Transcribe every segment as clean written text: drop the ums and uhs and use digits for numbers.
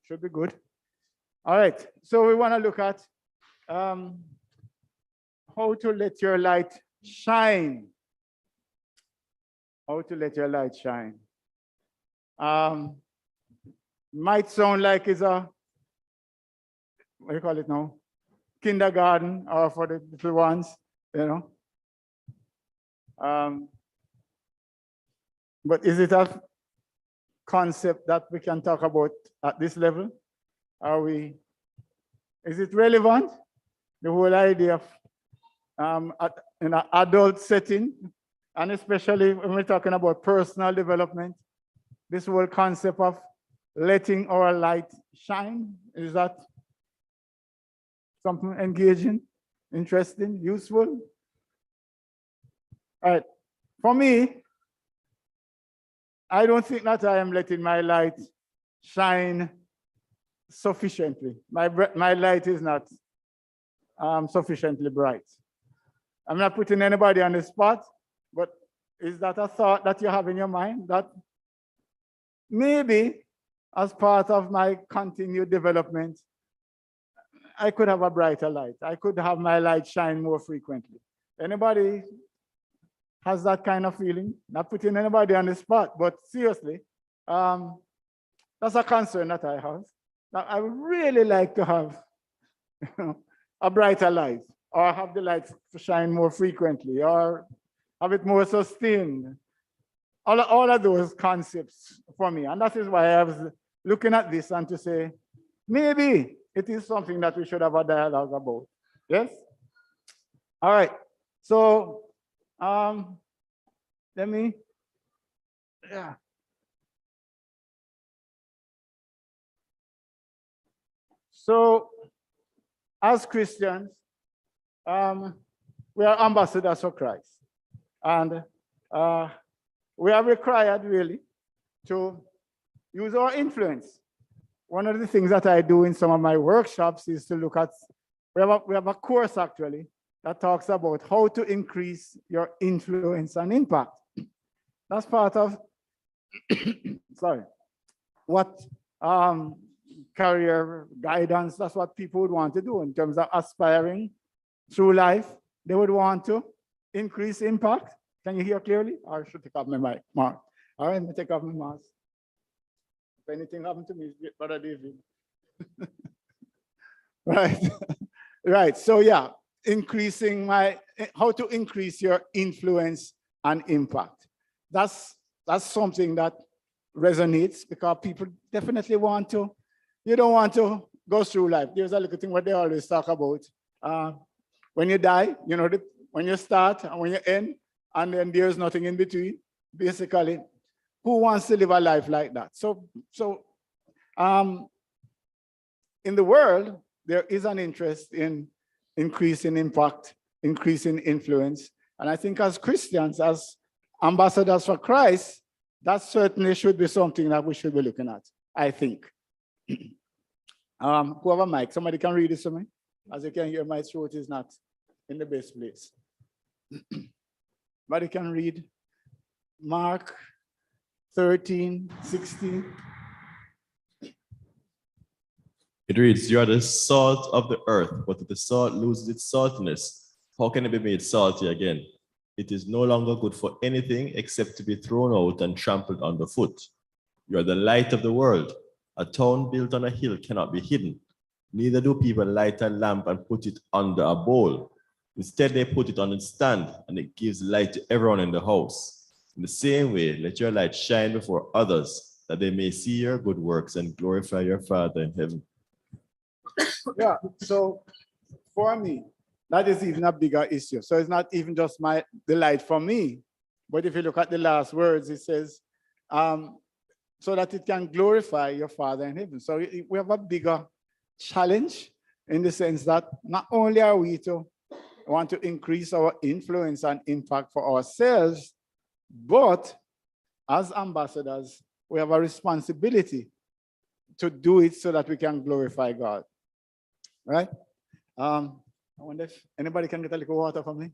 Should be good. All right. So we want to look at how to let your light shine. How to let your light shine. Might sound like it's a, what do you call it now? Kindergarten, or for the little ones, you know. But is it a concept that we can talk about at this level? Is it relevant? The whole idea of in an adult setting, and especially when we're talking about personal development, this whole concept of letting our light shine, is that something engaging, interesting, useful? All right. For me, I don't think that I am letting my light shine sufficiently. My light is not sufficiently bright. I'm not putting anybody on the spot, but is that a thought that you have in your mind, that maybe as part of my continued development, I could have a brighter light. I could have my light shine more frequently. Anybody has that kind of feeling? Not putting anybody on the spot, but seriously, that's a concern that I have. Now, I would really like to have a brighter light, or have the light to shine more frequently, or have it more sustained. All of those concepts for me. And that is why I was looking at this and to say, maybe it is something that we should have a dialogue about. Yes? All right. So let me, yeah. So as Christians, we are ambassadors for Christ. And we are required really to use our influence. One of the things that I do in some of my workshops is to look at, we have a course actually that talks about how to increase your influence and impact. That's part of, sorry, what career guidance, that's what people would want to do in terms of aspiring through life. They would want to increase impact. Can you hear clearly? Or should I take off my mic? Mark. All right, let me take off my mask. If anything happened to me, Brother David. Right. Right. So yeah, how to increase your influence and impact. That's something that resonates, because people definitely want to, you don't want to go through life. There's a little thing what they always talk about. When you die, you know, when you start and when you end, and then there's nothing in between. Basically, who wants to live a life like that? So in the world, there is an interest in increasing impact, increasing influence. And I think as Christians, as ambassadors for Christ, that certainly should be something that we should be looking at, I think. Who have a mic? Somebody can read this to me? As you can hear, my throat is not in the best place. But you can read Mark 13:16. It reads, "You are the salt of the earth, but if the salt loses its saltiness, how can it be made salty again? It is no longer good for anything except to be thrown out and trampled underfoot. You are the light of the world. A town built on a hill cannot be hidden. Neither do people light a lamp and put it under a bowl. Instead, they put it on its stand, and it gives light to everyone in the house. In the same way, let your light shine before others, that they may see your good works and glorify your Father in heaven." Yeah, so for me, that is even a bigger issue. So it's not even just the light for me, but if you look at the last words, it says, so that it can glorify your Father in heaven. So we have a bigger challenge in the sense that not only are we to want to increase our influence and impact for ourselves, but as ambassadors, we have a responsibility to do it so that we can glorify God. Right? I wonder if anybody can get a little water for me?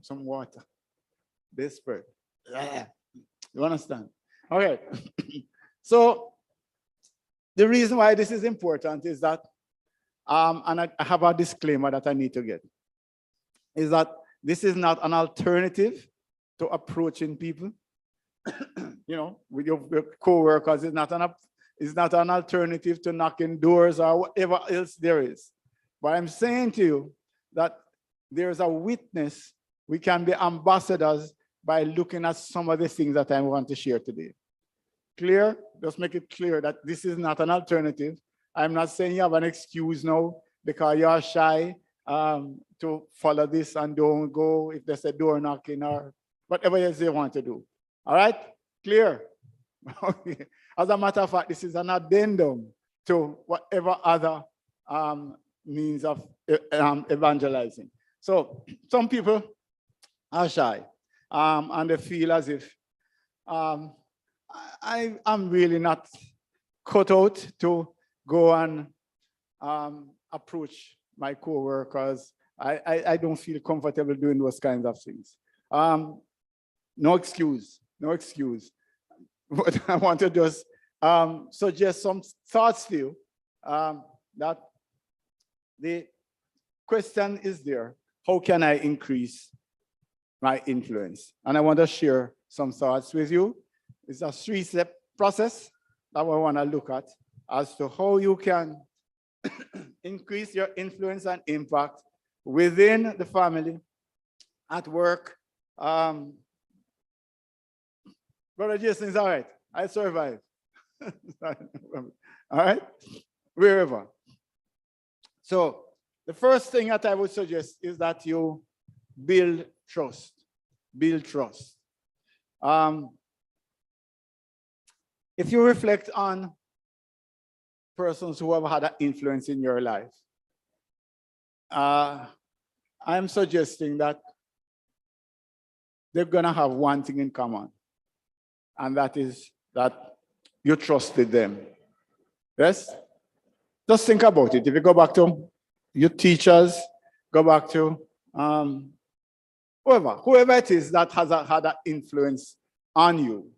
Some water. Desperate. You understand? Okay. So The reason why this is important is that, and I have a disclaimer that I need to get, is that this is not an alternative to approaching people, with your co-workers. It's not an alternative to knocking doors or whatever else there is. But I'm saying to you that there's a witness. We can be ambassadors by looking at some of the things that I want to share today. Clear? Just make it clear that this is not an alternative. I'm not saying you have an excuse now because you're shy to follow this and don't go if there's a door knocking or whatever else they want to do. All right? Clear? Okay. As a matter of fact, this is an addendum to whatever other means of evangelizing. So some people are shy and they feel as if I'm really not cut out to go and approach my co-workers. I don't feel comfortable doing those kinds of things. No excuse. But I want to just suggest some thoughts to you that the question is there: how can I increase my influence? And I want to share some thoughts with you. It's a 3-step process that we want to look at as to how you can increase your influence and impact within the family, at work. Brother Jason is all right. I survived. All right? Wherever. So the first thing that I would suggest is that you build trust. Build trust. If you reflect on persons who have had an influence in your life, I'm suggesting that they're going to have one thing in common, and that is that you trusted them. Yes? Just think about it. If you go back to your teachers, go back to whoever it is that has had an influence on you,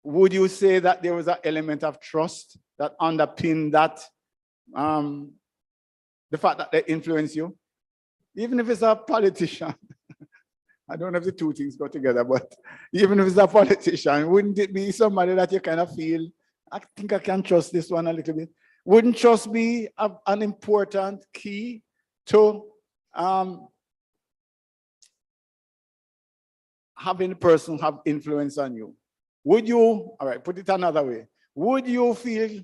would you say that there was an element of trust that underpinned that, the fact that they influence you? Even if it's a politician, I don't know if the two things go together, but even if it's a politician, wouldn't it be somebody that you kind of feel, I think I can trust this one a little bit? Wouldn't trust be an important key to having a person have influence on you? Would you, all right, put it another way, would you feel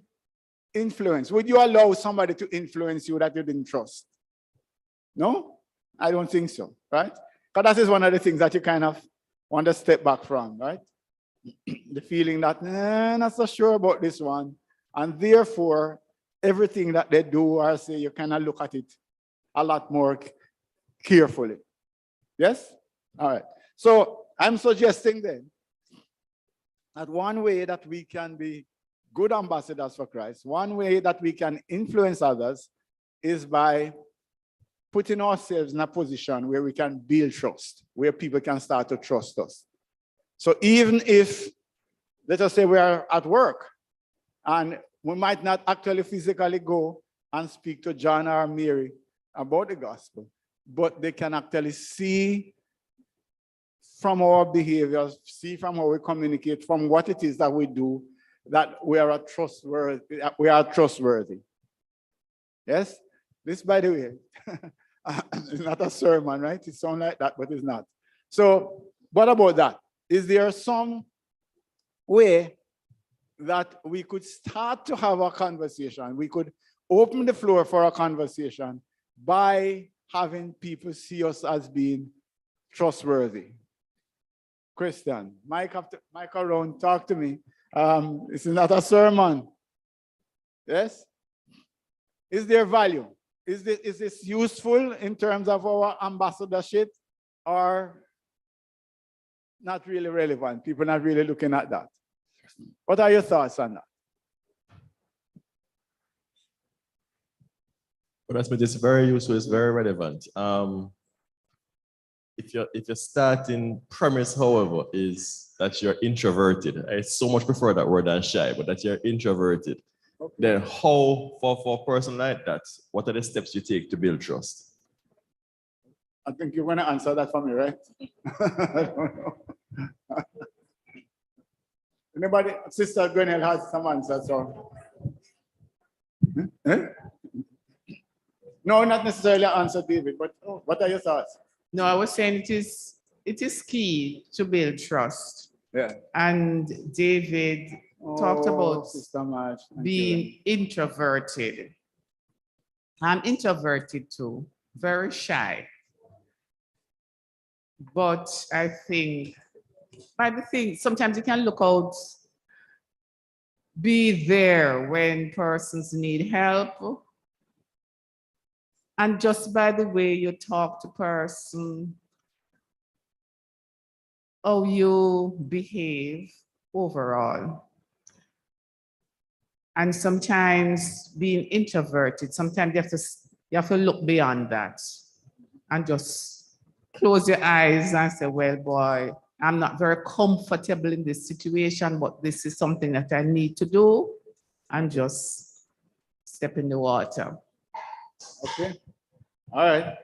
influence? Would you allow somebody to influence you that you didn't trust? No? I don't think so, right? Because that is one of the things that you kind of want to step back from, right? The feeling that, not so sure about this one. And therefore, everything that they do or say, you kind of look at it a lot more carefully. Yes? All right. So I'm suggesting then that one way that we can be good ambassadors for Christ, one way that we can influence others is by putting ourselves in a position where we can build trust, where people can start to trust us. So even if, let us say we are at work and we might not actually physically go and speak to John or Mary about the gospel, but they can actually see from our behaviors, see from how we communicate, from what it is that we do, that we are trustworthy. Yes? This, by the way, it's not a sermon, right? It sounds like that, but it's not. So what about that? Is there some way that we could start to have a conversation? We could open the floor for a conversation by having people see us as being trustworthy. Christian, Mike around, talk to me. This is not a sermon. Yes? Is there value? Is this useful in terms of our ambassadorship, or not really relevant? People not really looking at that. What are your thoughts on that? But that's, it's very useful, it's very relevant. If if your starting premise, however, is that you're introverted, I so much prefer that word than shy, but that you're introverted, then how for a person like that, what are the steps you take to build trust? I think you're going to answer that for me, right? I don't know. Anybody, Sister Gwenel has some answers. So. Eh? No, not necessarily answer, David, but what are your thoughts? No, I was saying it is key to build trust. Yeah. And David talked about Sister March, being introverted. I'm introverted too, very shy. But I think, sometimes you can look out, be there when persons need help. And just by the way you talk to person, how you behave overall. And sometimes being introverted, sometimes you have to look beyond that and just close your eyes and say, well, boy, I'm not very comfortable in this situation, but this is something that I need to do, and just step in the water. Okay. All right.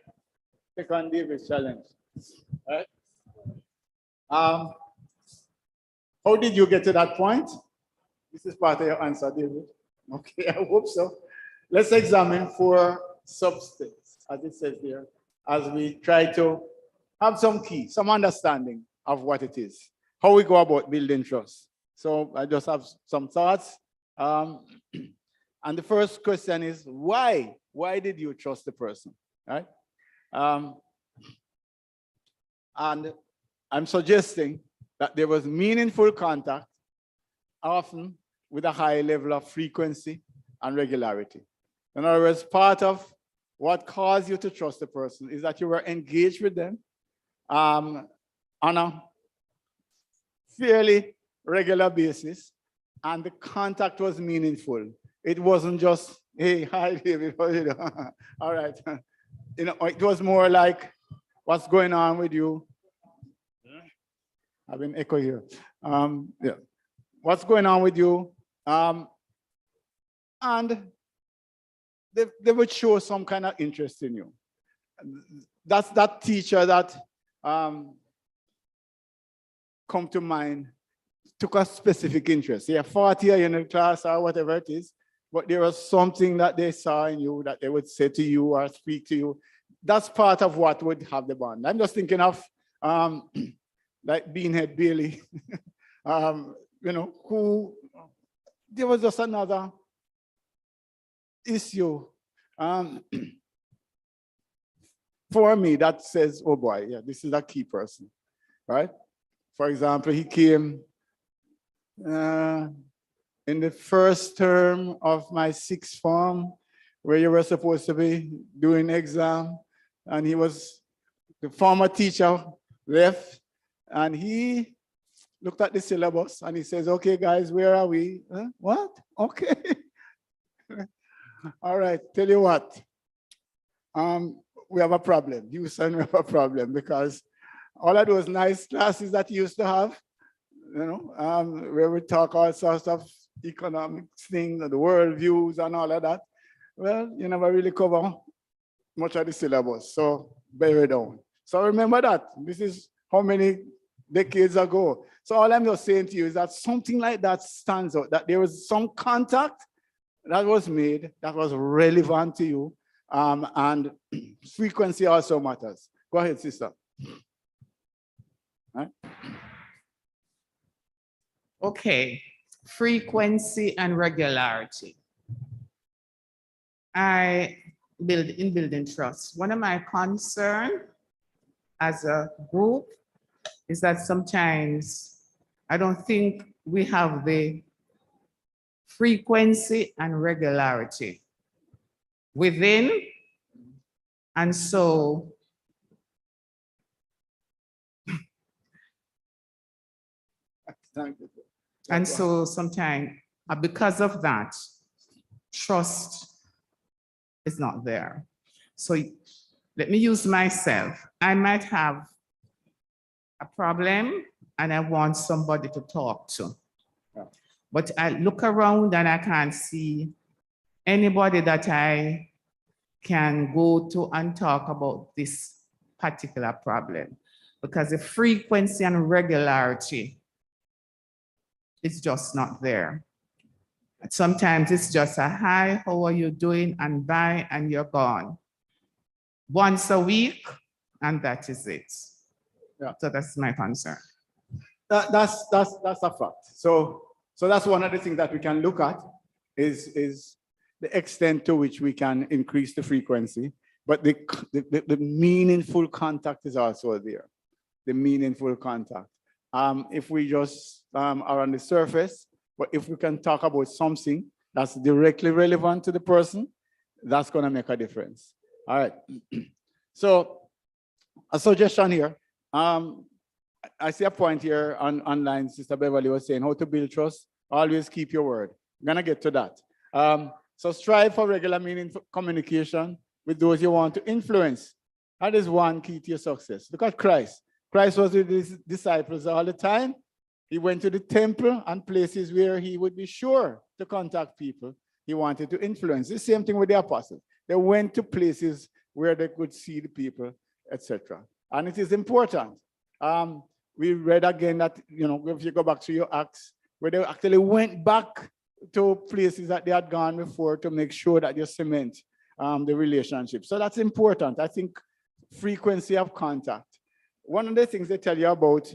Take on David's challenge. All right. How did you get to that point? This is part of your answer, David. Okay, I hope so. Let's examine 4 substates, as it says here, as we try to have some key, some understanding of what it is, how we go about building trust. So I just have some thoughts. And the first question is, why? Why did you trust the person, right? And I'm suggesting that there was meaningful contact, often with a high level of frequency and regularity. In other words, part of what caused you to trust the person is that you were engaged with them on a fairly regular basis, and the contact was meaningful. It wasn't just, hey, hi, David, how you doing? All right. You know, it was more like, what's going on with you? I've been echo here. Yeah. What's going on with you? And they would show some kind of interest in you. That's that teacher that come to mind, took a specific interest. They are 40 in the class or whatever it is, but there was something that they saw in you that they would say to you or speak to you. That's part of what would have the bond. I'm just thinking of like Beanhead Bailey, you know, who there was just another issue for me that says, oh boy, yeah, this is a key person, right? For example, he came in the first term of my 6th form, where you were supposed to be doing exam, and the former teacher left, and he looked at the syllabus and he says, okay, guys, where are we? Huh? What? Okay. All right, tell you what. We have a problem. Houston, we have a problem, because all of those nice classes that you used to have, you know, where we talk all sorts of economic things, the world views and all of that, well, you never really cover much of the syllabus, so bear it down. So remember that. This is how many decades ago. So all I'm just saying to you is that something like that stands out, that there was some contact that was made that was relevant to you, and frequency also matters. Go ahead, sister. Right? Okay, frequency and regularity. In building trust, one of my concerns as a group is that sometimes I don't think we have the frequency and regularity within, and so sometimes because of that, trust is not there. So let me use myself. I might have a problem and I want somebody to talk to. Yeah. But I look around and I can't see anybody that I can go to and talk about this particular problem, because the frequency and regularity is just not there. Sometimes it's just a hi, how are you doing, and bye, and you're gone. Once a week, and that is it. Yeah. So that's my concern. That's a fact. So that's one of the things that we can look at is the extent to which we can increase the frequency, but the meaningful contact is also there. The meaningful contact. If we just are on the surface, but if we can talk about something that's directly relevant to the person, that's going to make a difference. All right. So a suggestion here. I see a point here online. Sister Beverly was saying how to build trust. Always keep your word. I'm going to get to that. So strive for regular meaningful communication with those you want to influence. That is one key to your success. Look at Christ. Christ was with his disciples all the time. He went to the temple and places where he would be sure to contact people he wanted to influence. The same thing with the apostles. They went to places where they could see the people, etc. And it is important. We read again that, if you go back to your Acts, where they actually went back to places that they had gone before to make sure that you cement the relationship. So that's important. I think frequency of contact. One of the things they tell you about,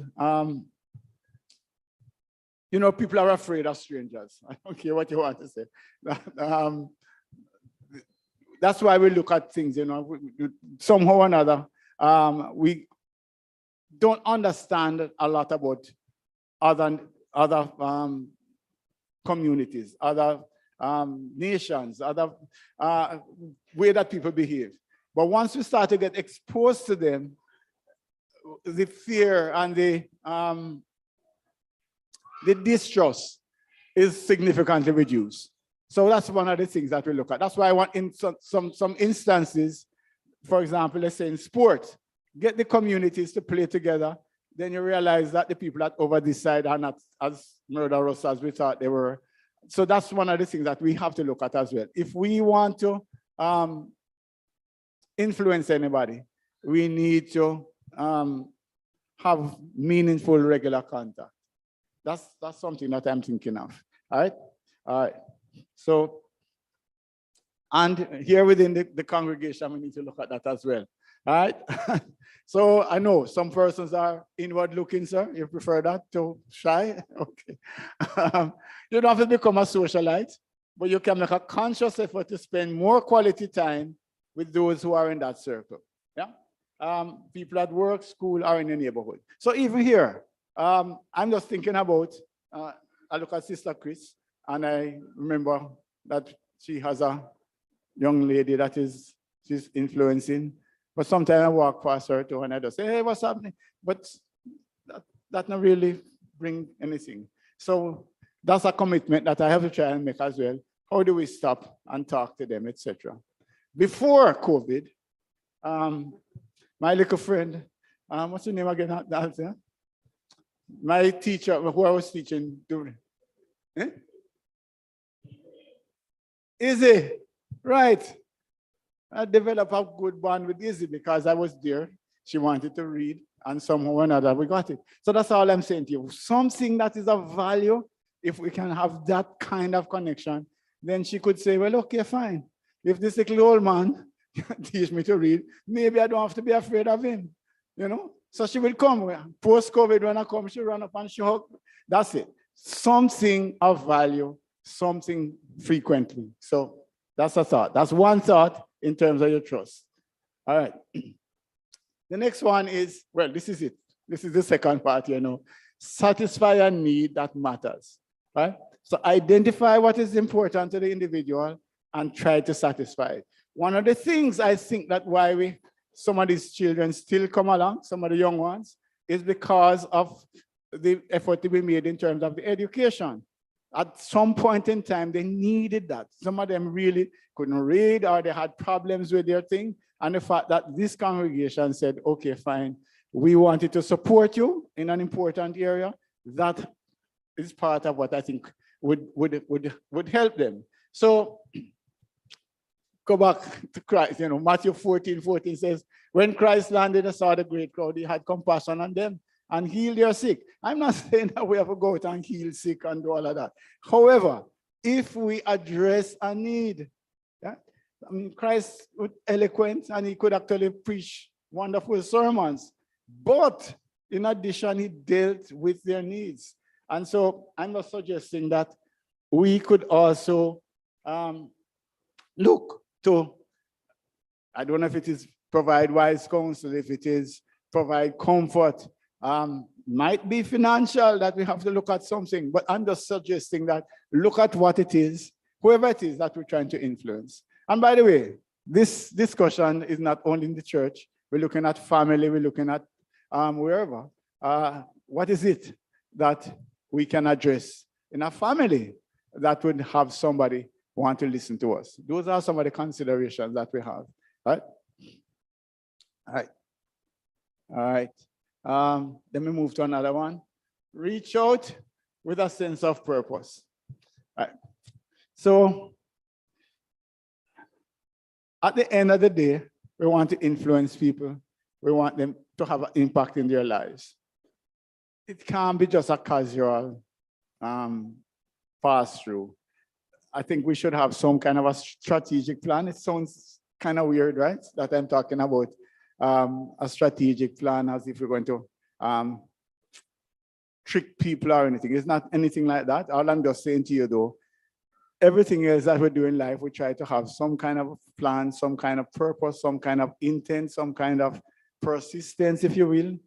people are afraid of strangers. I don't care what you want to say. That's why we look at things, somehow or another. We don't understand a lot about other communities, other nations, other way that people behave. But once we start to get exposed to them, the fear and the distrust is significantly reduced. So that's one of the things that we look at. That's why I want in some instances, for example, let's say in sport, get the communities to play together. Then you realize that the people that over this side are not as murderous as we thought they were. So that's one of the things that we have to look at as well. If we want to influence anybody, we need to have meaningful regular contact. That's something that I'm thinking of. All right. All right. So, and here within the congregation, we need to look at that as well. All right. So I know some persons are inward looking, sir. You prefer that to shy? Okay. You don't have to become a socialite, but you can make a conscious effort to spend more quality time with those who are in that circle. Yeah. People at work, school, or in the neighborhood. So even here, I'm just thinking about, I look at Sister Chris, and I remember that she has a young lady that she's influencing. But sometimes I walk past her too, and I just say, hey, what's happening? But that not really bring anything. So that's a commitment that I have to try and make as well. How do we stop and talk to them, etc. Before COVID, my little friend, what's your name again? My teacher, who I was teaching during, Izzy, right. I developed a good bond with Izzy because I was there. She wanted to read, and somehow or another we got it. So that's all I'm saying to you. Something that is of value, if we can have that kind of connection, then she could say, well, okay, fine. If this little old man teach me to read, maybe I don't have to be afraid of him, So she will come. Post-COVID, when I come, she run up and she hug. That's it. Something of value, something frequently. So that's a thought. That's one thought in terms of your trust. All right. The next one is, well, this is it. This is the second part, Satisfy a need that matters, right? So identify what is important to the individual and try to satisfy it. One of the things I think that why some of these children still come along, some of the young ones, is because of the effort to be made in terms of the education. At some point in time, they needed that. Some of them really couldn't read or they had problems with their thing. And the fact that this congregation said, okay, fine, we wanted to support you in an important area. That is part of what I think would help them. So go back to Christ, Matthew 14:14 says, when Christ landed and saw the great crowd, he had compassion on them and healed their sick. I'm not saying that we have to go out and heal sick and do all of that. However, if we address a need, yeah, I mean, Christ was eloquent and he could actually preach wonderful sermons, but in addition, he dealt with their needs. And so I'm not suggesting that we could also look to, I don't know if it is provide wise counsel, if it is provide comfort, might be financial that we have to look at something, but I'm just suggesting that look at what it is, whoever it is that we're trying to influence. And by the way, this discussion is not only in the church, we're looking at family, we're looking at wherever. What is it that we can address in a family that would have somebody want to listen to us? Those are some of the considerations that we have, right? All right. All right. Let me move to another one. Reach out with a sense of purpose. All right. So at the end of the day, we want to influence people. We want them to have an impact in their lives. It can't be just a casual pass through. I think we should have some kind of a strategic plan. It sounds kind of weird, right? That I'm talking about a strategic plan as if we're going to trick people or anything. It's not anything like that. All I'm just saying to you though, everything else that we do in life, we try to have some kind of plan, some kind of purpose, some kind of intent, some kind of persistence, if you will.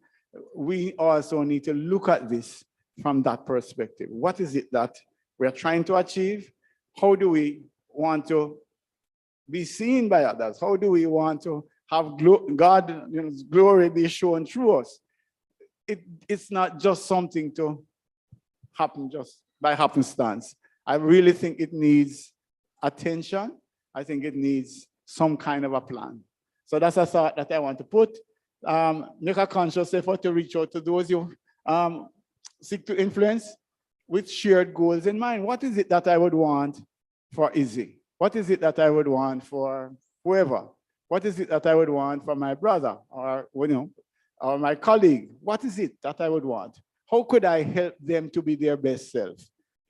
We also need to look at this from that perspective. What is it that we're trying to achieve? How do we want to be seen by others? How do we want to have God's glory be shown through us? It's not just something to happen just by happenstance. I really think it needs attention. I think it needs some kind of a plan. So that's a thought that I want to put. Make a conscious effort to reach out to those you seek to influence with shared goals in mind. What is it that I would want for Izzy? What is it that I would want for whoever? What is it that I would want for my brother or my colleague? What is it that I would want? How could I help them to be their best self?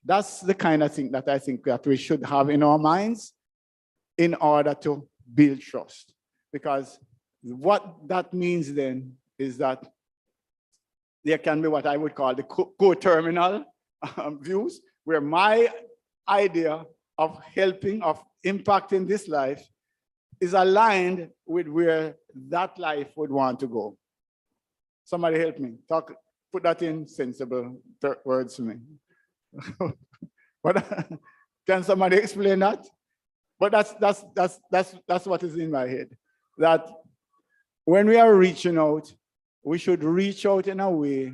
That's the kind of thing that I think that we should have in our minds in order to build trust. Because what that means then is that there can be what I would call the co-terminal views, where my idea of helping, of impacting this life is aligned with where that life would want to go. Somebody help me. Put that in sensible words to me. But can somebody explain that? But that's what is in my head. That when we are reaching out, we should reach out in a way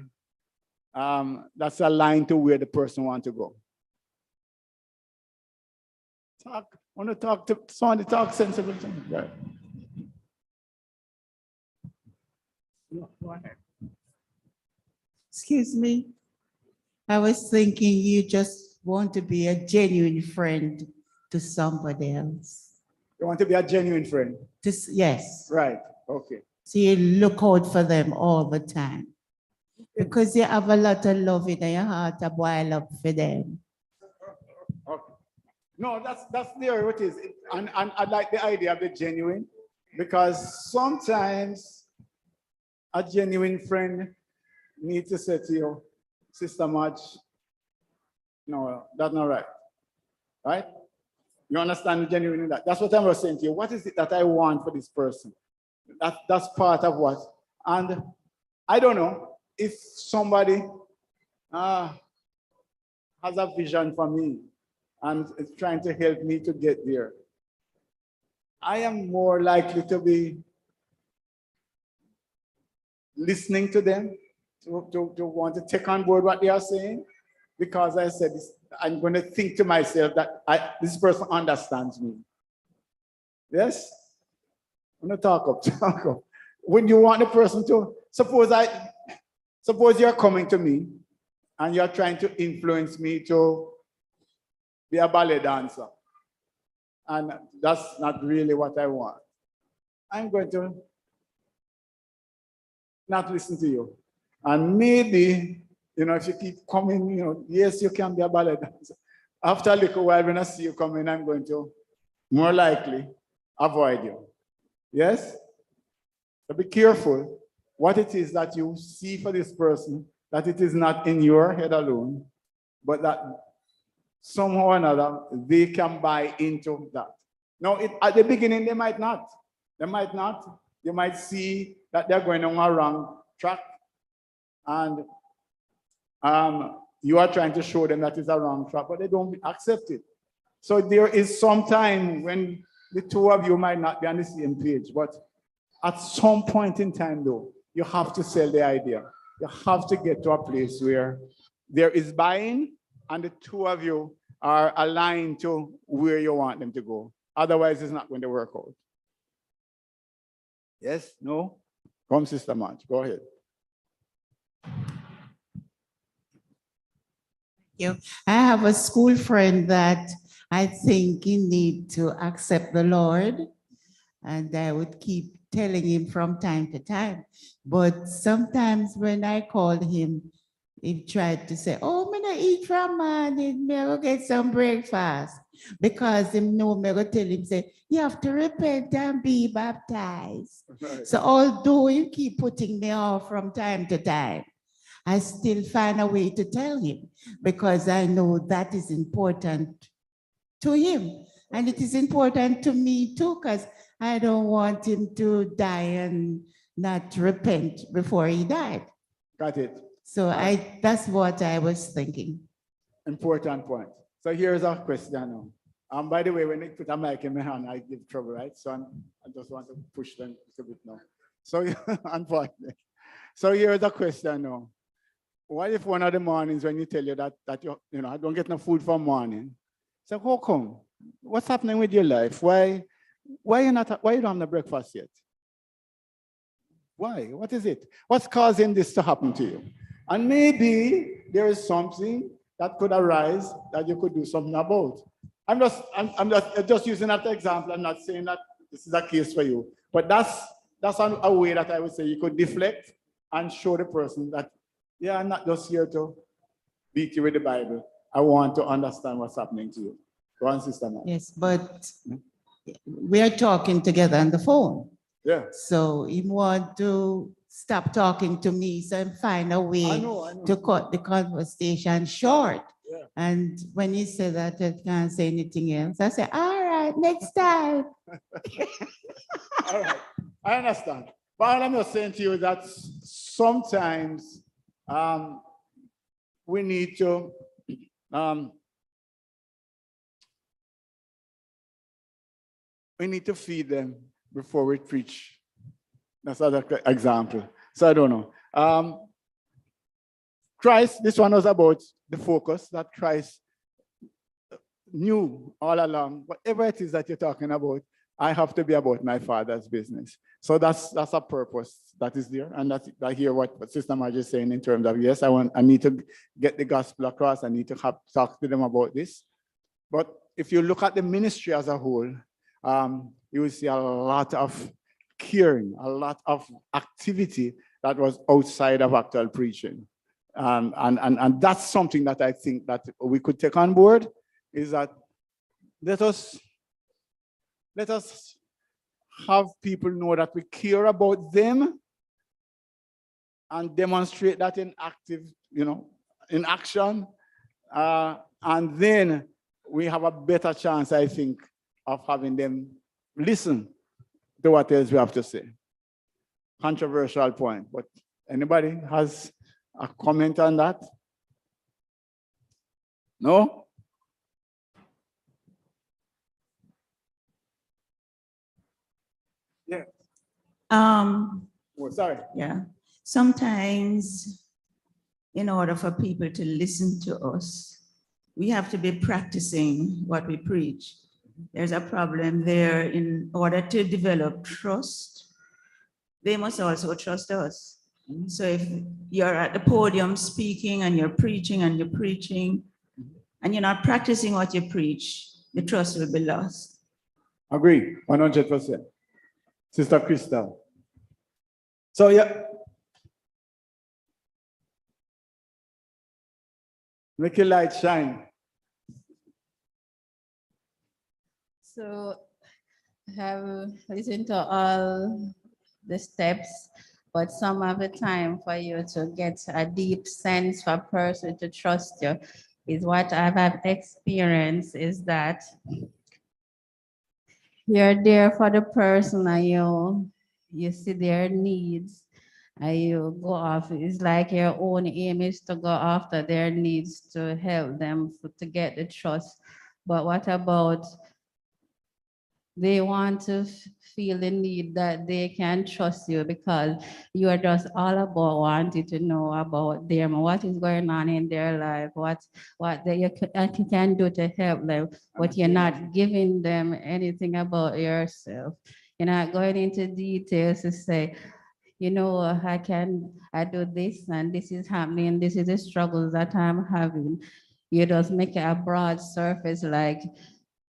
that's aligned to where the person wants to go. Want to talk to somebody? Talk sensible to me. Right. Go ahead. Excuse me. I was thinking you just want to be a genuine friend to somebody else. You want to be a genuine friend? Yes. Right. Okay. So you look out for them all the time. Because you have a lot of love in your heart to boil up for them. Okay. No, that's there it is. And I like the idea of the genuine, because sometimes a genuine friend needs to say to you, Sister Marge, no, that's not right. Right? You understand the genuine in that? That's what I'm saying to you. What is it that I want for this person? That's part of what. And I don't know if somebody has a vision for me and is trying to help me to get there. I am more likely to be listening to them, to want to take on board what they are saying, because I said I'm going to think to myself that this person understands me. Yes? I'm going to talk up. When you want the person to suppose you're coming to me and you're trying to influence me to be a ballet dancer. And that's not really what I want. I'm going to not listen to you. And maybe, if you keep coming, yes, you can be a ballet dancer. After a little while, when I see you coming, I'm going to more likely avoid you. Yes? So be careful what it is that you see for this person, that it is not in your head alone, but that somehow or another, they can buy into that. Now, at the beginning, they might not. They might not. You might see that they're going on a wrong track, and you are trying to show them that it's a wrong track, but they don't accept it. So there is some time when the two of you might not be on the same page, but at some point in time, though, you have to sell the idea. You have to get to a place where there is buying and the two of you are aligned to where you want them to go. Otherwise, it's not going to work out. Yes? No? Come, Sister March. Go ahead. I have a school friend that I think he need to accept the Lord, and I would keep telling him from time to time. But sometimes when I called him, he tried to say, "Oh, I'm gonna eat from morning, me go get some breakfast." Because him know me go tell him, say, "You have to repent and be baptized." Right. So although you keep putting me off from time to time, I still find a way to tell him, because I know that is important to him. And it is important to me too, because I don't want him to die and not repent before he died. Got it. So that's what I was thinking. Important point. So here's our question now. By the way, when they put a mic in my hand, I give trouble, right? So I just want to push them a bit now. So unfortunately. So here's the question now. What if one of the mornings when you tell you that I don't get no food for morning? So how come? What's happening with your life? Why you don't have no breakfast yet? Why? What is it? What's causing this to happen to you? And maybe there is something that could arise that you could do something about. I'm just using that example. I'm not saying that this is a case for you, but that's a way that I would say you could deflect and show the person that, yeah, I'm not just here to beat you with the Bible. I want to understand what's happening to you. Go on, Sister Man. Yes, but we are talking together on the phone. Yeah. So he want to stop talking to me, so I find a way I know. to cut the conversation short. Yeah. And when he said that I can't say anything else, I said, all right, next time. All right. I understand. But all I'm just saying to you is that sometimes we need to feed them before we preach. That's another example. So I don't know. Christ, this one was about the focus that Christ knew all along. Whatever it is that you're talking about, I have to be about my Father's business. So that's a purpose that is there. And I hear what Sister Margie is saying in terms of, yes, I need to get the gospel across. I need to talk to them about this. But if you look at the ministry as a whole, you will see a lot of caring, a lot of activity that was outside of actual preaching. And that's something that I think that we could take on board, is that let us have people know that we care about them and demonstrate that in in action. And then we have a better chance, I think, of having them listen to what else we have to say. Controversial point, but anybody has a comment on that? No? Yeah. Oh, sorry. Yeah. Sometimes, in order for people to listen to us, we have to be practicing what we preach. There's a problem there. In order to develop trust, they must also trust us. So if you're at the podium speaking and you're preaching and you're preaching and you're not practicing what you preach, the trust will be lost. Agree, 100%. Sister Crystal. So yeah. Make your light shine. So I have listened to all the steps, but some of the time for you to get a deep sense for a person to trust you is what I've experienced is that you're there for the person and you see their needs and you go off. It's like your own aim is to go after their needs to help them to get the trust. But what about they want to feel the need that they can trust you because you are just all about wanting to know about them, what is going on in their life, what you can do to help them, but you're not giving them anything about yourself. You're not going into details to say, you know, I do this and this is happening, this is the struggles that I'm having. You just make it a broad surface like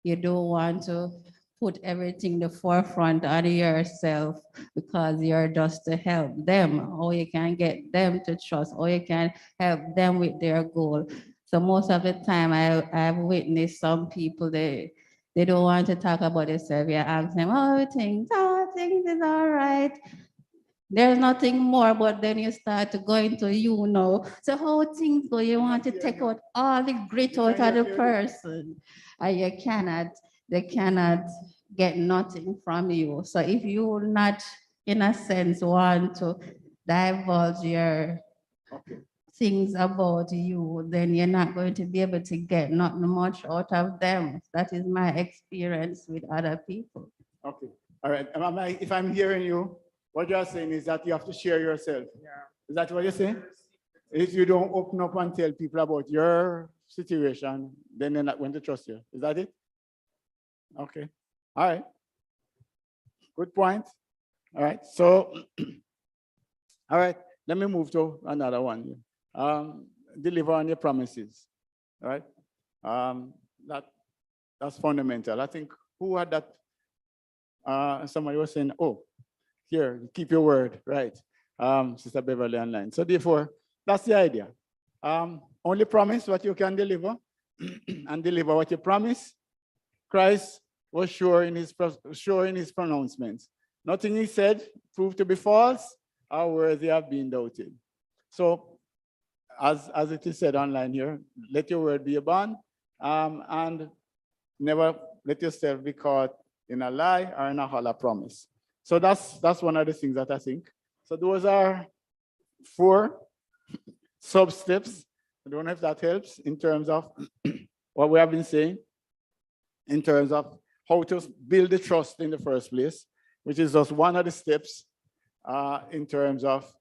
you don't want to put everything the forefront on yourself because you're just to help them, or you can get them to trust, or you can help them with their goal. So most of the time I've witnessed some people, they don't want to talk about themselves. You ask them, things is all right. There's nothing more, but then you start to go into so how things go, you want to take out all the grit out of the person, and they cannot get nothing from you. So if you not, in a sense, want to divulge your things about you, then you're not going to be able to get not much out of them. That is my experience with other people. Okay, all right. If I'm hearing you, what you're saying is that you have to share yourself. Is that what you're saying? If you don't open up and tell people about your situation, then they're not going to trust you. Is that it? Okay. All right. Good point. All right. So, all right. Let me move to another one. Deliver on your promises. All right. That's fundamental. I think who had that? Somebody was saying, oh, here, keep your word, right? Sister Beverly online. So therefore, that's the idea. Only promise what you can deliver and deliver what you promise. Christ was sure in his pronouncements. Nothing he said proved to be false or worthy of being doubted. So as it is said online here, let your word be a bond, and never let yourself be caught in a lie or in a hollow promise. So that's one of the things that I think. So those are 4 sub-steps. I don't know if that helps in terms of what we have been saying, in terms of how to build the trust in the first place, which is just one of the steps in terms of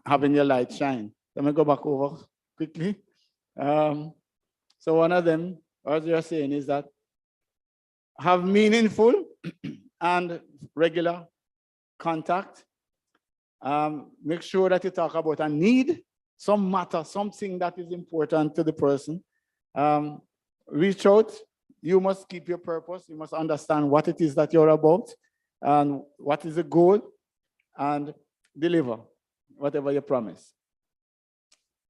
having your light shine. Let me go back over quickly. So one of them, as you're saying, is that have meaningful and regular contact. Make sure that you talk about a need, some matter, something that is important to the person. Reach out. You must keep your purpose. You must understand what it is that you're about and what is the goal, and deliver whatever you promise.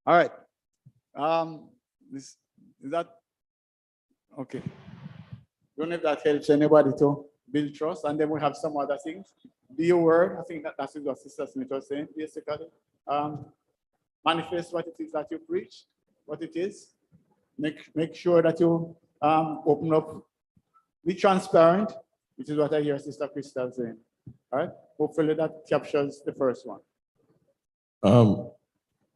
All right. Is that okay? Don't know if that helps anybody to build trust. And then we have some other things. Be your word. I think that's what Sister Smith was saying, basically. Manifest what it is that you preach, what it is. Make sure that you open up, be transparent, which is what I hear Sister Crystal saying. All right. Hopefully that captures the first one.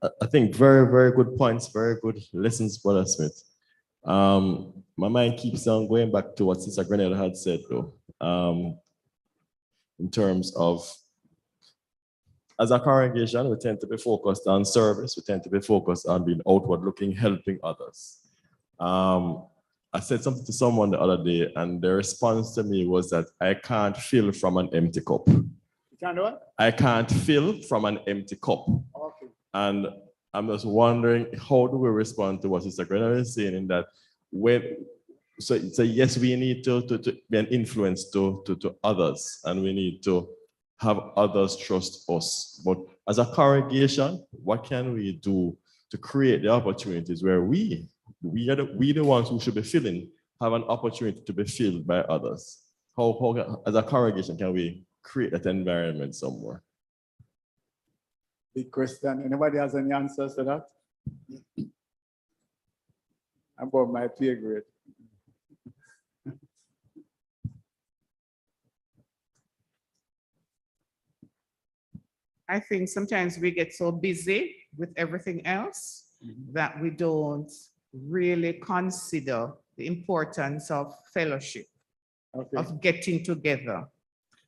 I think very, very good points, very good lessons, Brother Smith. My mind keeps on going back to what Sister Grenell had said, though, in terms of, as a congregation, we tend to be focused on service, we tend to be focused on being outward looking, helping others. I said something to someone the other day, and the response to me was that I can't fill from an empty cup. Can do it? I can't fill from an empty cup. Okay. And I'm just wondering, how do we respond to what Sister Greta is saying in that so yes, we need to be an influence to others, and we need to have others trust us. But as a congregation, what can we do to create the opportunities where we are the ones who should be filling, have an opportunity to be filled by others? How as a congregation can we create that environment somewhere? Big question. Anybody has any answers to that? Above my pay grade. I think sometimes we get so busy with everything else that we don't really consider the importance of fellowship, Okay. of getting together,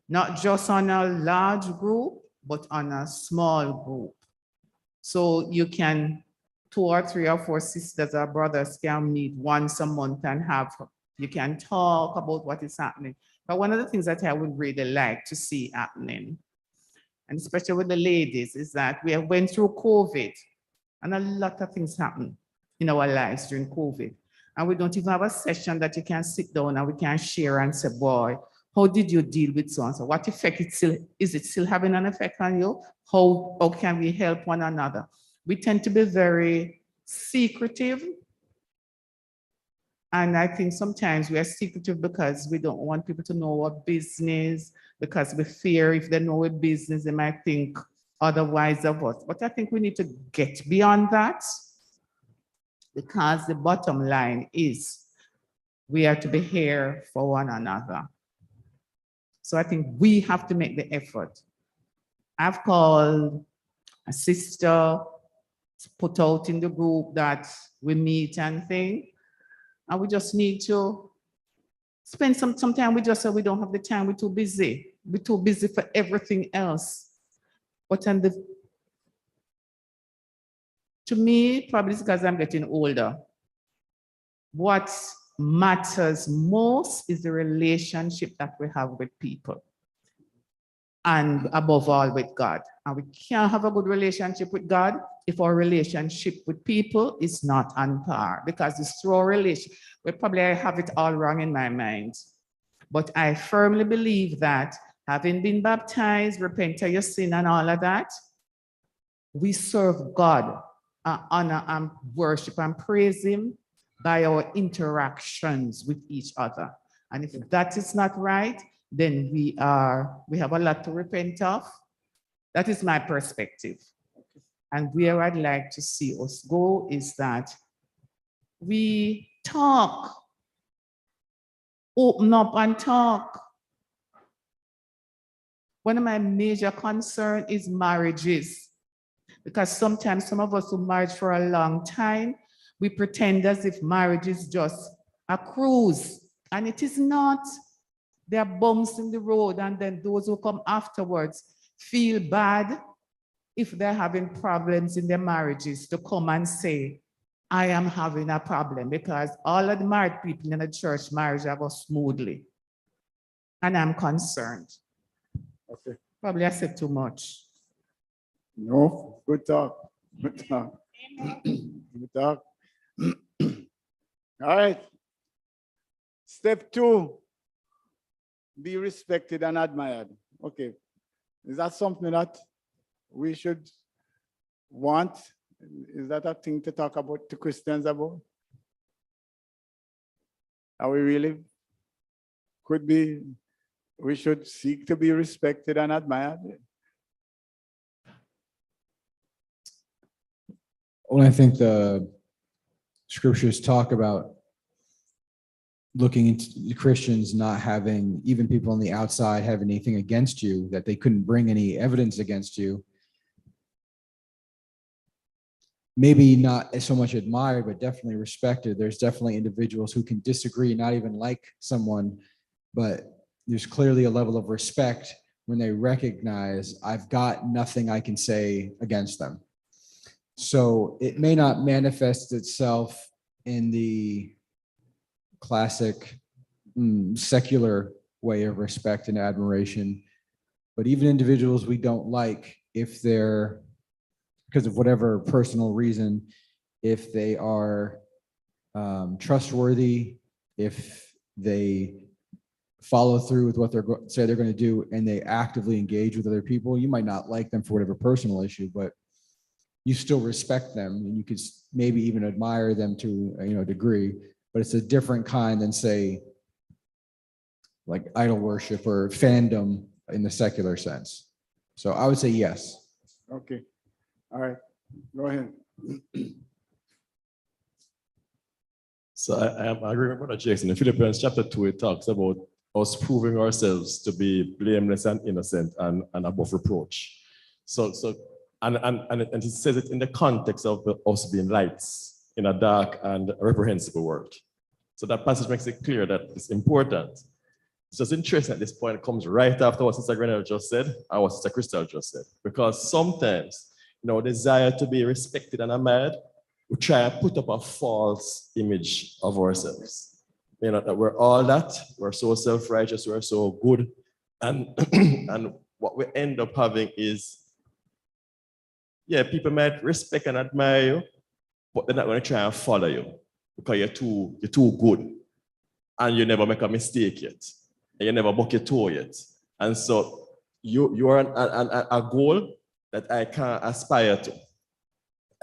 not just on a large group, but on a small group. So you can, 2 or 3 or 4 sisters or brothers can meet once a month and you can talk about what is happening. But one of the things that I would really like to see happening, and especially with the ladies, is that we have went through COVID and a lot of things happen in our lives during COVID. And we don't even have a session that you can sit down and we can share and say, boy, how did you deal with so-and-so? What effect is it still having an effect on you? How can we help one another? We tend to be very secretive. And I think sometimes we are secretive because we don't want people to know our business, because we fear if they know our business, they might think otherwise of us. But I think we need to get beyond that, because the bottom line is we are to be here for one another. So I think we have to make the effort. I've called a sister, put out in the group that we meet and things. And we just need to spend some time. We just say we don't have the time, we're too busy. We're too busy for everything else. But to me, probably it's because I'm getting older. What matters most is the relationship that we have with people. And above all, with God. And we can't have a good relationship with God if our relationship with people is not on par. Because it's through our relationship. Well, probably I have it all wrong in my mind. But I firmly believe that having been baptized, repent of your sin and all of that, we serve God, honor and worship and praise him by our interactions with each other. And if that is not right, then we have a lot to repent of. That is my perspective. And where I'd like to see us go is that we talk, open up and talk. One of my major concerns is marriages, because sometimes some of us who married for a long time, we pretend as if marriage is just a cruise, and it is not. There are bumps in the road, and then those who come afterwards feel bad if they're having problems in their marriages to come and say, I am having a problem, because all of the married people in the church marriage go smoothly. And I'm concerned. Okay. Probably I said too much. No, good talk. Good talk. Good talk. All right. Step 2. Be respected and admired. Okay. Is that something that we should want? Is that a thing to talk about to Christians about? Are we really we should seek to be respected and admired? Well, I think the scriptures talk about looking into the Christians not having, even people on the outside having anything against you, that they couldn't bring any evidence against you. Maybe not so much admired, but definitely respected. There's definitely individuals who can disagree, not even like someone, but there's clearly a level of respect when they recognize I've got nothing I can say against them. So it may not manifest itself in the classic secular way of respect and admiration, But even individuals we don't like, if they're, because of whatever personal reason, if they are trustworthy, if they follow through with what say they're going to do, and they actively engage with other people, you might not like them for whatever personal issue, but you still respect them, and you could maybe even admire them to a degree. But it's a different kind than, say, like idol worship or fandom in the secular sense. So I would say yes. Okay. All right. Go ahead. So I agree with Brother Jackson. In Philippians chapter 2, it talks about us proving ourselves to be blameless and innocent and above reproach. And it says it in the context of us being lights in a dark and reprehensible world. So that passage makes it clear that it's important. It's just interesting at this point, it comes right after what Sister Grenell just said and what Sister Crystal just said. Because sometimes, desire to be respected and admired, we try and put up a false image of ourselves. That we're all that, we're so self-righteous, we're so good. And, and what we end up having is, people might respect and admire you, but they're not going to try and follow you because you're too good. And you never make a mistake yet. And you never buck your toe yet. And so you're a goal that I can't aspire to.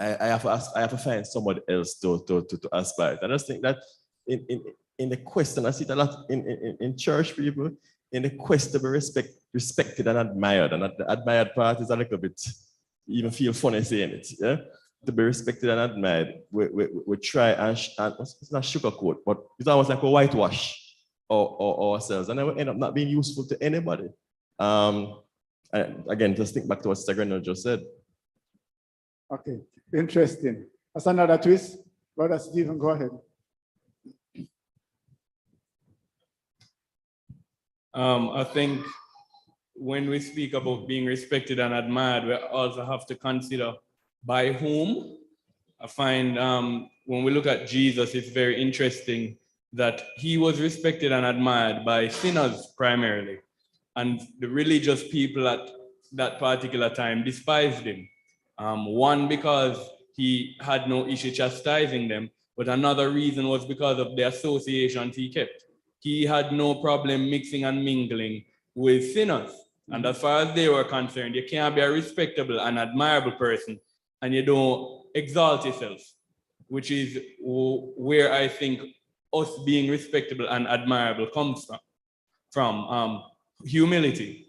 I have to find somebody else to aspire to. And I just think that in the quest, and I see it a lot in church people, in the quest to be respected and admired. And the admired part is a little bit, even feel funny saying it. Yeah? To be respected and admired, we try and it's not sugarcoat, but it's almost like a whitewash ourselves, and then we end up not being useful to anybody. Again, just think back to what Sister Grenell just said. Okay, interesting. That's another twist. Brother Stephen, go ahead. I think when we speak about being respected and admired, we also have to consider by whom. I find when we look at Jesus, it's very interesting that he was respected and admired by sinners primarily. And the religious people at that particular time despised him. One, because he had no issue chastising them, but another reason was because of the associations he kept. He had no problem mixing and mingling with sinners. And as far as they were concerned, you can't be a respectable and admirable person and you don't exalt yourself, which is where I think us being respectable and admirable comes from humility.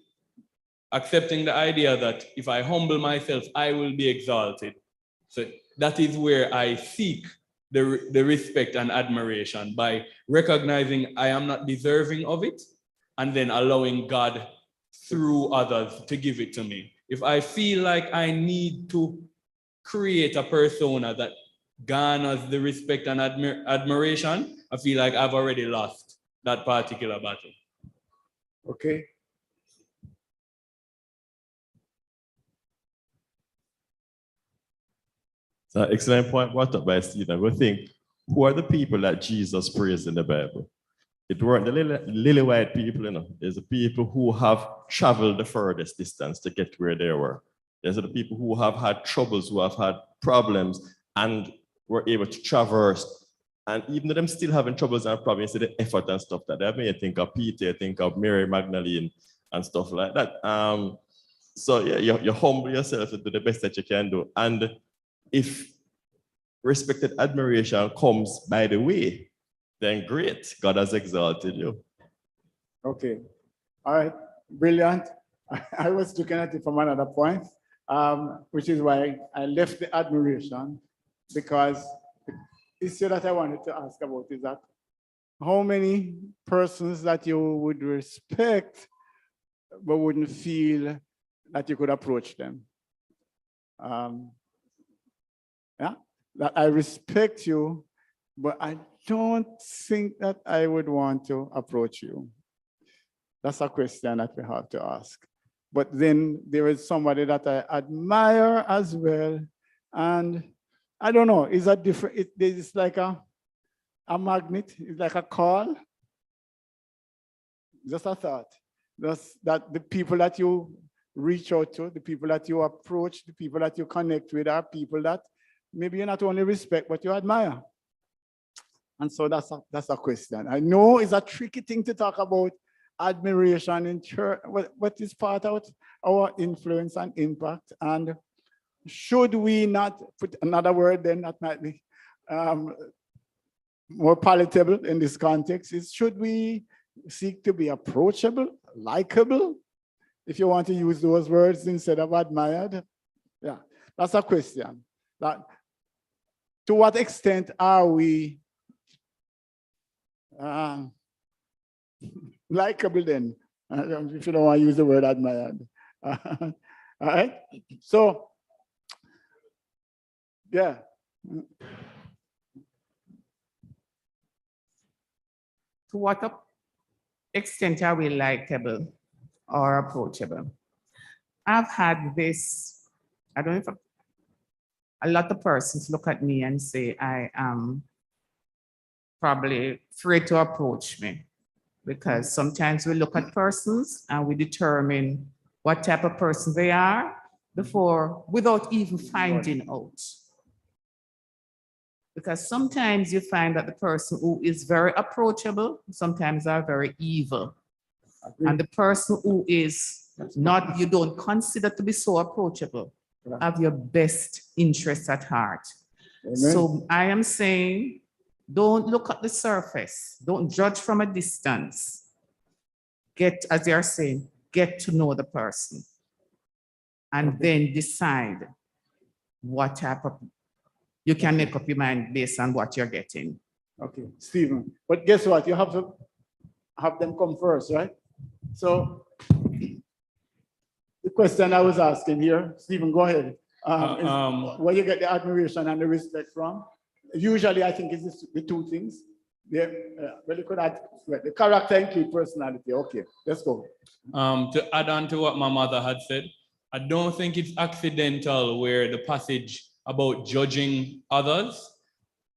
Accepting the idea that if I humble myself, I will be exalted. So that is where I seek the respect and admiration, by recognizing I am not deserving of it and then allowing God through others to give it to me. If I feel like I need to create a persona that garners the respect and admiration, I feel like I've already lost that particular battle. Okay. So excellent point brought up by Stephen. We think, who are the people that Jesus praised in the Bible? It weren't the lily white people, It's the people who have traveled the furthest distance to get where they were. These are the people who have had troubles, who have had problems, and were able to traverse. And even though them still having troubles and problems, the effort and stuff that made you think of Peter, think of Mary Magdalene and stuff like that. So yeah, you humble yourself to do the best that you can do. And if respected admiration comes by the way, then great, God has exalted you. Okay, all right, brilliant. I was looking at it from another point, which is why I left the admiration, because the issue that I wanted to ask about is that how many persons that you would respect but wouldn't feel that you could approach them. Yeah, that I respect you, but I don't think that I would want to approach you. That's a question that we have to ask. But then there is somebody that I admire as well, and I don't know, is that different? It's like a magnet, it's like a call. Just a thought. that the people that you reach out to, the people that you approach, the people that you connect with are people that maybe you not only respect, but you admire. And so that's a question. I know it's a tricky thing to talk about admiration in church, but it's part of our influence and impact. And should we not put another word then that might be more palatable in this context is, should we seek to be approachable, likable, if you want to use those words instead of admired? Yeah, that's a question. That, to what extent are we likable then? If you don't want to use the word admired. All right, so, yeah. To what extent are we likable or approachable? I've had this, I don't know if a lot of persons look at me and say I am probably afraid to approach me, because sometimes we look at persons and we determine what type of person they are without even finding out. Because sometimes you find that the person who is very approachable, sometimes are very evil. And the person who is not, you don't consider to be so approachable, have your best interests at heart. Amen. So I am saying, don't look at the surface. Don't judge from a distance. As you're saying, get to know the person. And then decide what type of, you can make up your mind based on what you're getting. Okay, Stephen. But guess what? You have to have them come first, right? So the question I was asking here, Stephen, go ahead. Where you get the admiration and the respect from? Usually, I think it's the two things. Well, you could add the character include personality. Okay, let's go. To add on to what my mother had said, I don't think it's accidental where the passage about judging others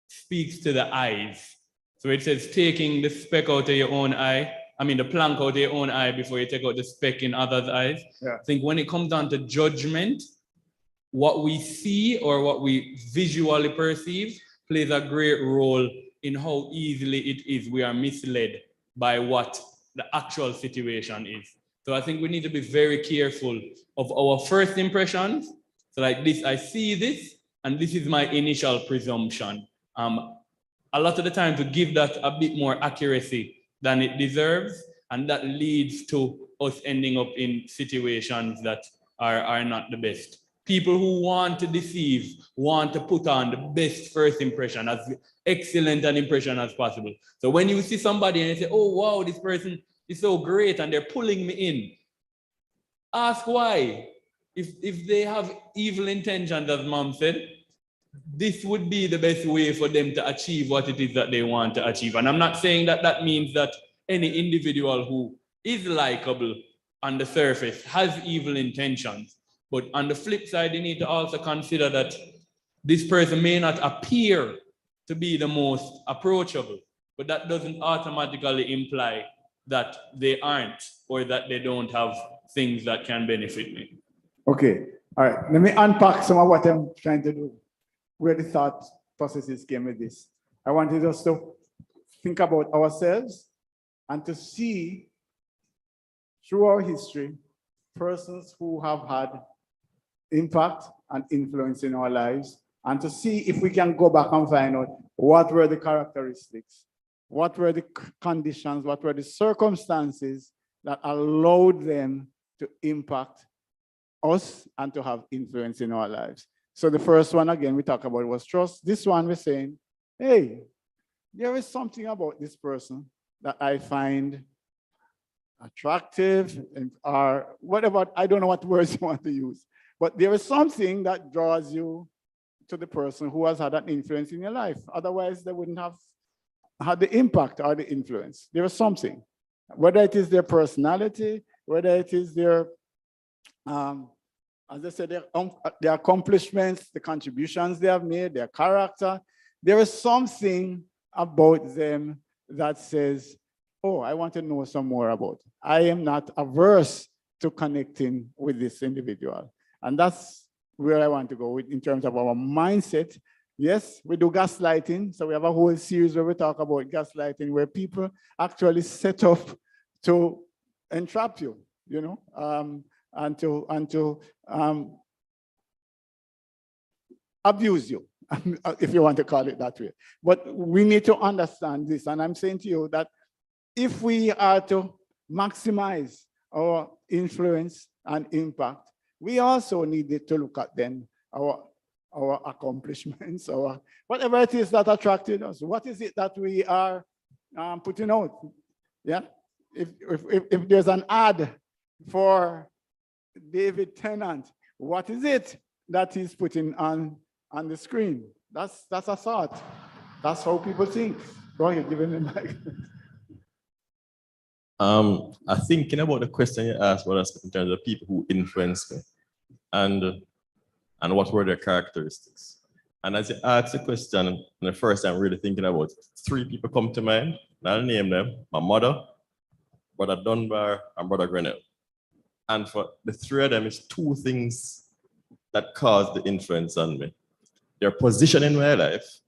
speaks to the eyes. So it says taking the speck out of your own eye, the plank out of your own eye before you take out the speck in others' eyes. Yeah. I think when it comes down to judgment, what we see or what we visually perceive plays a great role in how easily it is we are misled by what the actual situation is. So I think we need to be very careful of our first impressions. So like this, I see this, and this is my initial presumption. A lot of the time to give that a bit more accuracy than it deserves, and that leads to us ending up in situations that are not the best. People who want to deceive, want to put on the best first impression, as excellent an impression as possible. So when you see somebody and you say, oh, wow, this person is so great and they're pulling me in, ask why. If they have evil intentions, as Mom said, this would be the best way for them to achieve what it is that they want to achieve. And I'm not saying that that means that any individual who is likable on the surface has evil intentions. But on the flip side, you need to also consider that this person may not appear to be the most approachable, but that doesn't automatically imply that they aren't or that they don't have things that can benefit me. Okay, all right. Let me unpack some of what I'm trying to do, where the thought processes came with this. I wanted us to think about ourselves and to see through our history persons who have had impact and influence in our lives, and to see if we can go back and find out what were the characteristics, what were the conditions, what were the circumstances that allowed them to impact us and to have influence in our lives. So the first one, again, we talked about was trust. This one we're saying, hey, there is something about this person that I find attractive, or whatever, I don't know what words you want to use, but there is something that draws you to the person who has had an influence in your life. Otherwise, they wouldn't have had the impact or the influence. There is something, whether it is their personality, whether it is their, as I said, their accomplishments, the contributions they have made, their character. There is something about them that says, oh, I want to know some more about it. I am not averse to connecting with this individual. And that's where I want to go with in terms of our mindset. Yes, we do gaslighting. So we have a whole series where we talk about gaslighting, where people actually set up to entrap you, you know, and to abuse you, if you want to call it that way. But we need to understand this. And I'm saying to you that if we are to maximize our influence and impact, we also needed to look at then our accomplishments, or whatever it is that attracted us. What is it that we are putting out? Yeah. If there's an ad for David Tennant, what is it that he's putting on the screen? That's a thought. That's how people think. Go ahead, give him the mic. I'm thinking about the question you asked about us in terms of people who influence me, and what were their characteristics. And as you asked the question, and the first time really thinking about it, 3 people come to mind, and I'll name them: my mother, Brother Dunbar, and Brother Grinnell. And for the 3 of them, it's 2 things that caused the influence on me. Their position in my life,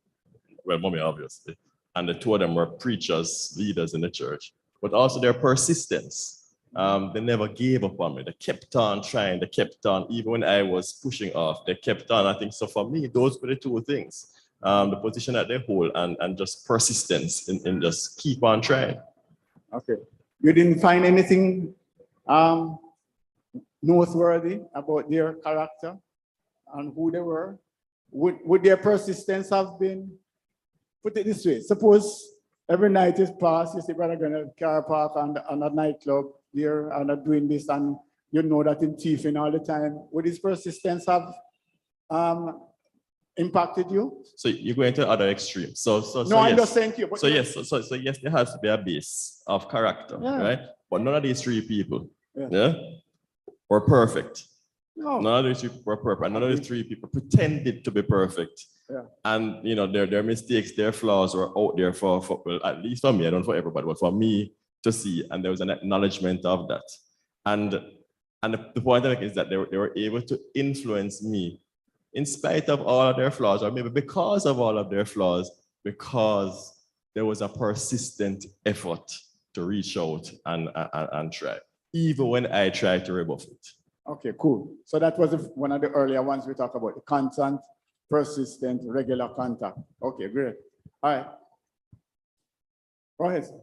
well, mommy obviously, and the 2 of them were preachers, leaders in the church, but also their persistence. They never gave up on me. They kept on trying. They kept on, even when I was pushing off, they kept on. I think so for me, those were the 2 things. The position that they hold and just persistence in just keep on trying. Okay. You didn't find anything noteworthy about their character and who they were? Would their persistence have been, put it this way, suppose every night is passed, you see brother going to car park on a nightclub here and doing this, and you know that in thieving all the time. Would his persistence have impacted you? So you're going to other extremes. So No, I'm yes. just saying to you. But So yes, so yes, there has to be a base of character, Yeah. right? But none of these 3 people, Yeah. were perfect. No. None of these 3 people were perfect. None of these 3 people pretended to be perfect. Yeah. And you know, their mistakes, their flaws were out there for well, at least for me. I don't know for everybody, but for me to see. And there was an acknowledgement of that. And the point I make is that they were able to influence me in spite of all of their flaws, or maybe because of all of their flaws, because there was a persistent effort to reach out and try, even when I tried to rebuff it. Okay, cool. So that was one of the earlier ones we talked about, the constant, persistent, regular contact. Okay, great. All right. Go ahead, sir.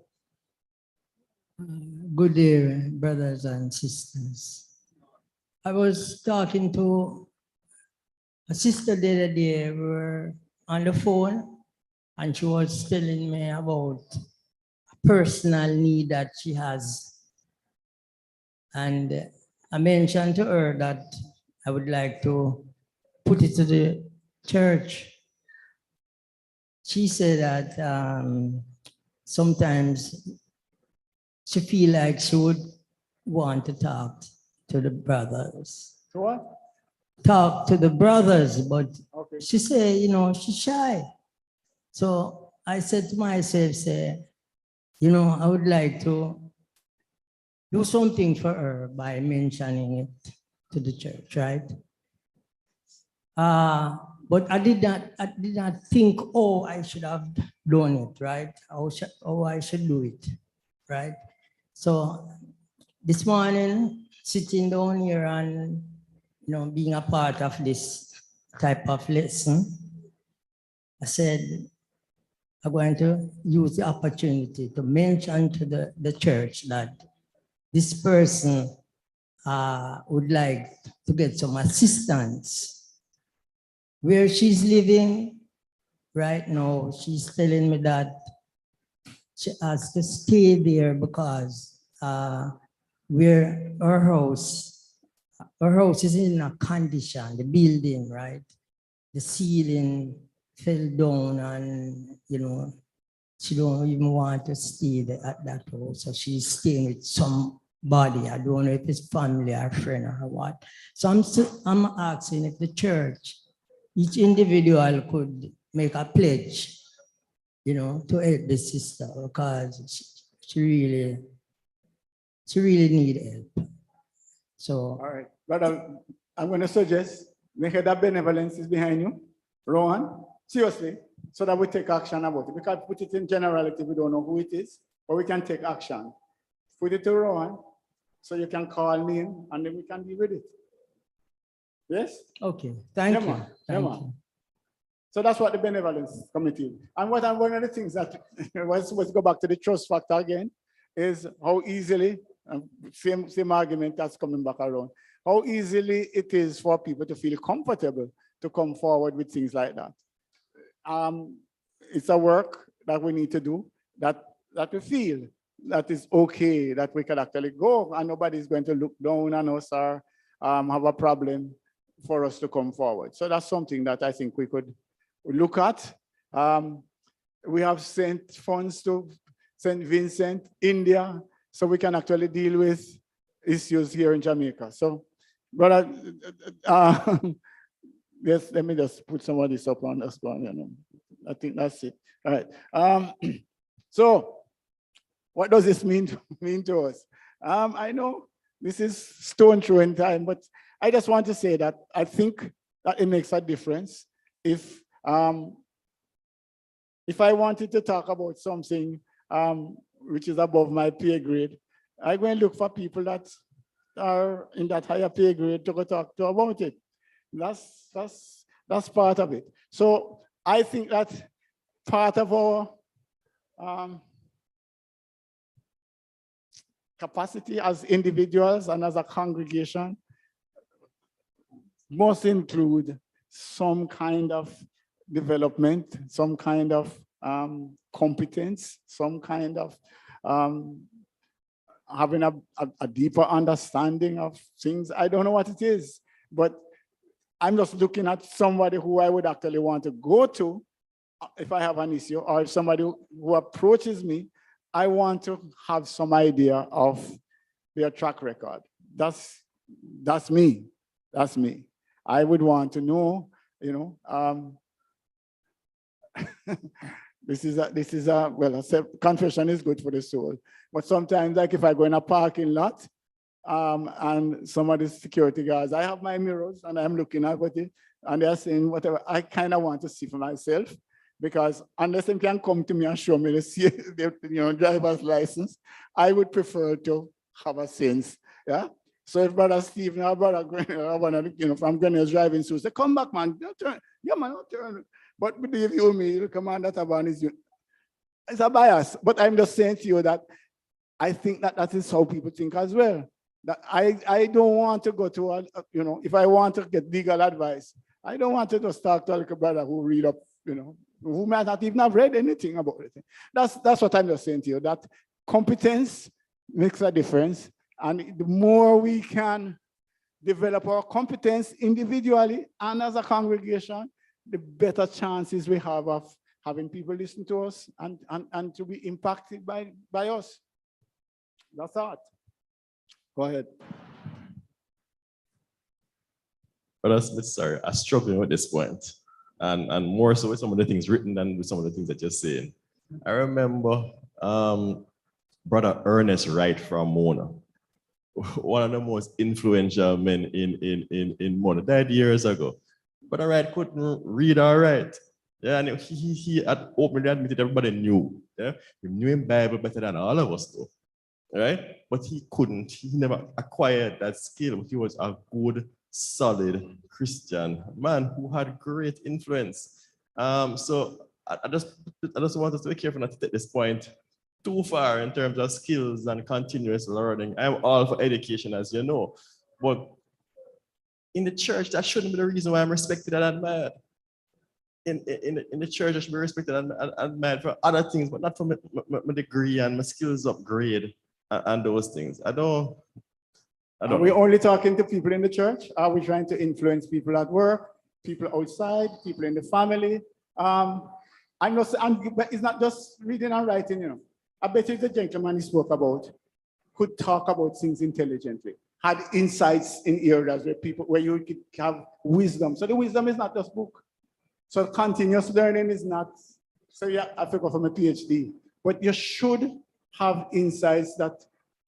Good day, brothers and sisters. I was talking to a sister the other day. We were on the phone, and she was telling me about a personal need that she has. And I mentioned to her that I would like to put it to the church. She said that sometimes she feels like she would want to talk to the brothers. So what? Talk to the brothers, but Okay. she said, you know, she's shy. So I said to myself, say, you know, I would like to do something for her by mentioning it to the church, right? But I did not think, oh, I should have done it, right? How I should do it, right? So this morning, sitting down here and, you know, being a part of this type of lesson, I said, I'm going to use the opportunity to mention to the church that this person would like to get some assistance. Where she's living right now, she's telling me that she has to stay there because where her house is in a condition, the building, right? The ceiling fell down and, you know, she don't even want to stay there at that house. So she's staying with somebody. I don't know if it's family or friend or what. So I'm asking if the church, each individual could make a pledge, you know, to help the sister because she really need help. So All right, but I'm going to suggest make sure that benevolence is behind you, Rowan, seriously, so that we take action about it. We can't put it in generality, we don't know who it is, but we can take action. Put it to Rowan, so you can call me in, and then we can deal with it. Yes? okay, thank Yeah, you. man. Yeah, Thank man. you. So that's what the benevolence committee. And one of the things that, let's go back to the trust factor again, is how easily, same argument that's coming back around, how easily it is for people to feel comfortable to come forward with things like that. It's a work that we need to do, that we feel that is okay, that we can actually go and nobody's going to look down on us or have a problem for us to come forward. So that's something that I think we could look at. We have sent funds to St. Vincent, India, so we can actually deal with issues here in Jamaica. So, but yes, let me just put some of this up on the screen. You know, I think that's it. All right. So, what does this mean to us? I know this is stone throwing time, but I just want to say that I think that it makes a difference if I wanted to talk about something which is above my pay grade, I go and look for people that are in that higher pay grade to go talk to about it. That's part of it. So I think that part of our capacity as individuals and as a congregation must include some kind of development, some kind of competence, some kind of having a deeper understanding of things. I don't know what it is, but I'm just looking at somebody who I would actually want to go to if I have an issue, or if somebody who approaches me, I want to have some idea of their track record. That's me. That's me. I would want to know, you know, this is a well, I said confession is good for the soul. But sometimes, like if I go in a parking lot, and some of the security guards, I have my mirrors and I'm looking at it, and they're saying whatever, I kind of want to see for myself, because unless they can come to me and show me the driver's license, I would prefer to have a sense. Yeah. So if Brother Stephen or Brother from Grenada's driving suit, say, come back, man, don't turn. Yeah, man, don't turn. But believe you me, the commander Taban is it's a bias. But I'm just saying to you that I think that is how people think as well. That I don't want to go to if I want to get legal advice, I don't want to just talk to a brother who read up, who might not even have read anything about it. That's what I'm just saying to you, that competence makes a difference. And the more we can develop our competence individually and as a congregation, the better chances we have of having people listen to us and to be impacted by us. That's that. Go ahead. Brother Smith, sorry, I'm struggling with this point, and more so with some of the things written than with some of the things that you're saying. I remember Brother Ernest Wright from Mona, one of the most influential men in Mona, died years ago. Brother Wright couldn't read or write. Yeah, and he had openly admitted everybody knew. Yeah, he knew him Bible better than all of us do. Right? But he never acquired that skill. He was a good, solid Christian man who had great influence. So I just want us to be careful not to take this point too far in terms of skills and continuous learning. I'm all for education, as you know, but in the church, that shouldn't be the reason why I'm respected and admired. In the church, I should be respected and admired for other things, but not for my degree and my skills upgrade and those things. I don't. Are we only talking to people in the church? Are we trying to influence people at work, people outside, people in the family? But it's not just reading and writing, I bet you the gentleman he spoke about could talk about things intelligently, had insights in areas where you could have wisdom. So the wisdom is not just book. So continuous learning is not, so yeah, I forgot from a PhD, but you should have insights that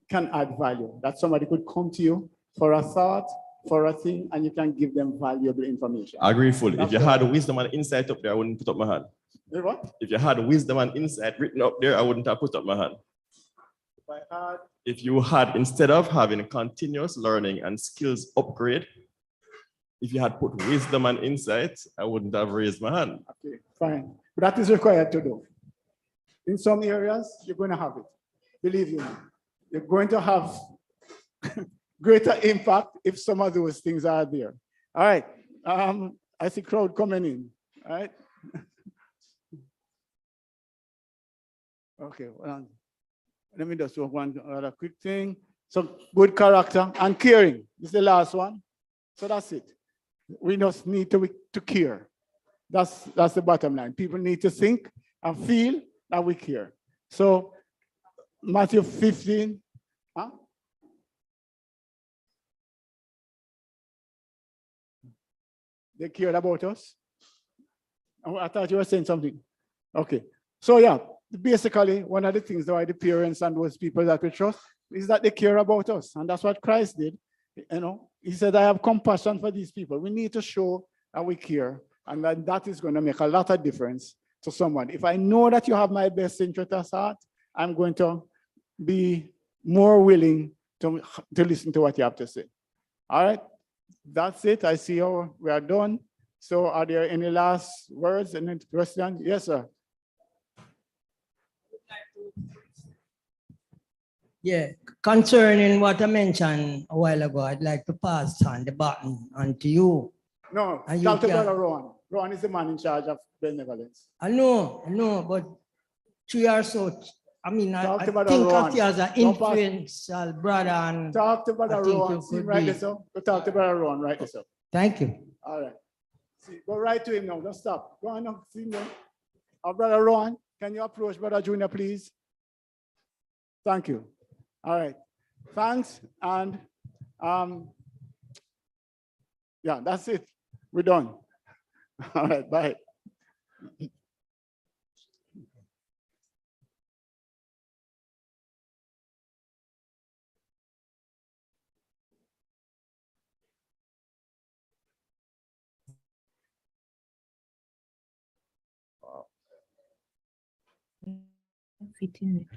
can add value, that somebody could come to you for a thought, for a thing, and you can give them valuable information. I agree fully. If That's you what had I- wisdom and insight up there, I wouldn't put up my hand. Eh, what? If you had wisdom and insight written up there, I wouldn't have put up my hand. If I had, If you had, instead of having continuous learning and skills upgrade, if you had put wisdom and insight, I wouldn't have raised my hand. okay, fine. But that is required to do. In some areas, you're going to have it. Believe you me. You're going to have greater impact if some of those things are there. All right. I see crowd coming in. All right. Okay. Well, let me just do one other quick thing. So good character and caring. This is the last one. So that's it. We just need to care. That's the bottom line. People need to think and feel that we care. So Matthew 15. Huh? They cared about us. Oh, I thought you were saying something. Okay. So yeah, basically one of the things that the parents and those people that we trust is that they care about us. And that's what Christ did. You know, he said, I have compassion for these people. We need to show that we care. And that is going to make a lot of difference to someone. If I know that you have my best interest at heart, I'm going to be more willing to listen to what you have to say. All right. That's it. I see how we are done. So are there any last words and questions? Yes, sir. Yeah, concerning what I mentioned a while ago, I'd like to pass on the baton on to you. No, And you talk to can- Brother Rowan. Rowan is the man in charge of benevolence. I know, but 3 years so, I mean, I Talk to Brother think Rowan. of you as an Don't pass- influential brother, and Talk to Brother I think Rowan. you See him could right be- this up. Go talk to Brother Rowan right this up. thank you. All right. See, go right to him now. Don't stop. Go on now. See him now. Brother Rowan, can you approach Brother Junior, please? Thank you. All right. Thanks. And yeah, that's it. We're done. All right. Bye. Fit in it.